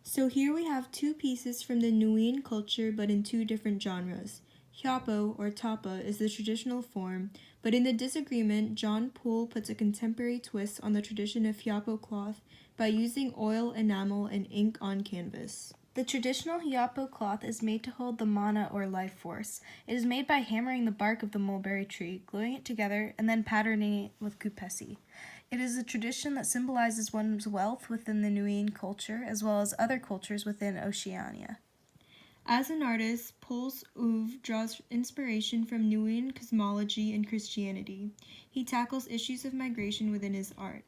So here we have two pieces from the Nubian culture but in two different genres. Hyapo or tapa is the traditional form, but in the disagreement, John Poole puts a contemporary twist on the tradition of hyapo cloth by using oil, enamel, and ink on canvas. The traditional hyapo cloth is made to hold the mana or life force. It is made by hammering the bark of the mulberry tree, gluing it together, and then patterning it with kupesi. It is a tradition that symbolizes one's wealth within the Nubian culture as well as other cultures within Oceania. As an artist, Poole's oeuvre draws inspiration from Nubian cosmology and Christianity. He tackles issues of migration within his art.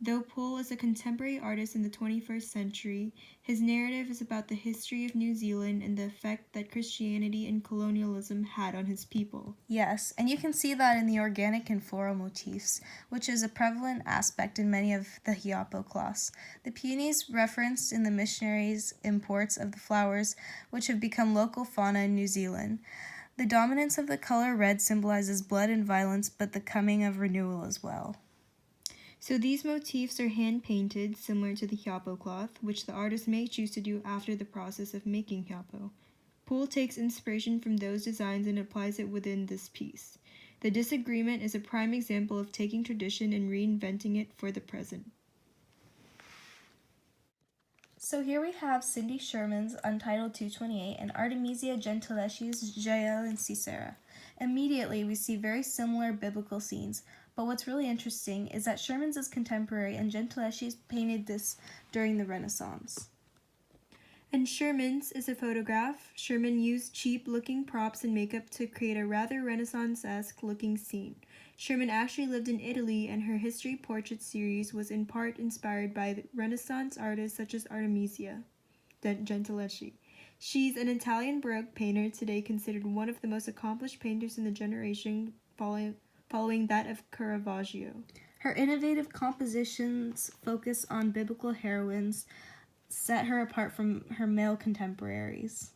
Though Poole is a contemporary artist in the 21st century, his narrative is about the history of New Zealand and the effect that Christianity and colonialism had on his people. Yes, and you can see that in the organic and floral motifs, which is a prevalent aspect in many of the hyapo cloths. The peonies referenced in the missionaries' imports of the flowers, which have become local fauna in New Zealand. The dominance of the color red symbolizes blood and violence, but the coming of renewal as well. So these motifs are hand-painted, similar to the hyapo cloth, which the artist may choose to do after the process of making hyapo. Poole takes inspiration from those designs and applies it within this piece. The disagreement is a prime example of taking tradition and reinventing it for the present. So here we have Cindy Sherman's Untitled 228 and Artemisia Gentileschi's Jael and Sisera. Immediately, we see very similar biblical scenes, but what's really interesting is that Sherman's is contemporary and Gentileschi's painted this during the Renaissance. And Sherman's is a photograph. Sherman used cheap-looking props and makeup to create a rather Renaissance-esque looking scene. Sherman actually lived in Italy, and her history portrait series was in part inspired by Renaissance artists such as Artemisia Gentileschi. She's an Italian Baroque painter, today considered one of the most accomplished painters in the generation, following that of Caravaggio. Her innovative compositions focus on biblical heroines, set her apart from her male contemporaries.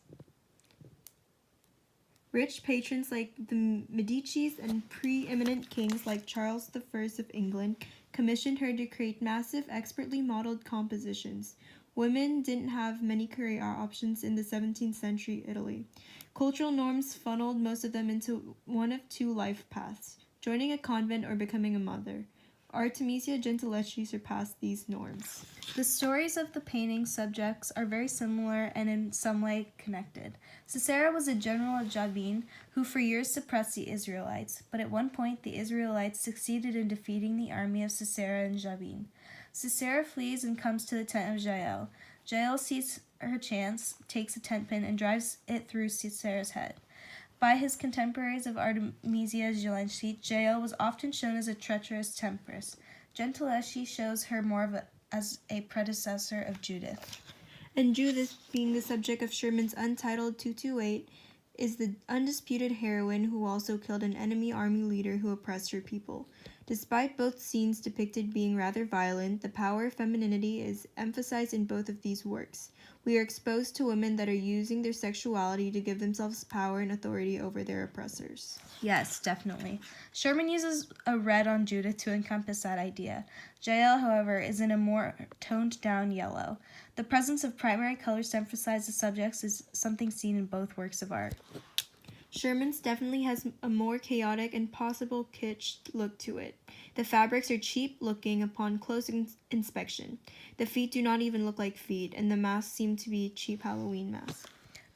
Rich patrons like the Medicis and preeminent kings like Charles I of England commissioned her to create massive, expertly modeled compositions. Women didn't have many career options in the 17th century Italy. Cultural norms funneled most of them into one of two life paths: joining a convent or becoming a mother. Artemisia Gentileschi surpassed these norms. The stories of the painting subjects are very similar and in some way connected. Sisera was a general of Jabin who for years suppressed the Israelites, but at one point the Israelites succeeded in defeating the army of Sisera and Jabin. Sisera flees and comes to the tent of Jael. Jael sees her chance, takes a tent pin, and drives it through Sisera's head. By his contemporaries of Artemisia Gentileschi, Jael was often shown as a treacherous temptress. Gentileschi shows her more as a predecessor of Judith. And Judith, being the subject of Sherman's Untitled 228, is the undisputed heroine who also killed an enemy army leader who oppressed her people. Despite both scenes depicted being rather violent, the power of femininity is emphasized in both of these works. We are exposed to women that are using their sexuality to give themselves power and authority over their oppressors. Yes, definitely. Sherman uses a red on Judith to encompass that idea. Jael, however, is in a more toned-down yellow. The presence of primary colors to emphasize the subjects is something seen in both works of art. Sherman's definitely has a more chaotic and possible kitsch look to it. The fabrics are cheap looking upon close inspection. The feet do not even look like feet, and the masks seem to be cheap Halloween masks.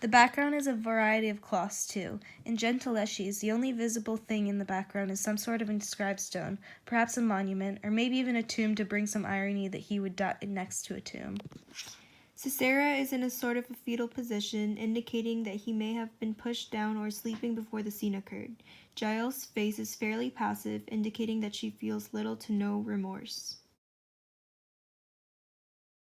The background is a variety of cloths too. In Gentileschi's, the only visible thing in the background is some sort of inscribed stone, perhaps a monument, or maybe even a tomb to bring some irony that he would die next to a tomb. Sisera is in a sort of a fetal position, indicating that he may have been pushed down or sleeping before the scene occurred. Jael's face is fairly passive, indicating that she feels little to no remorse.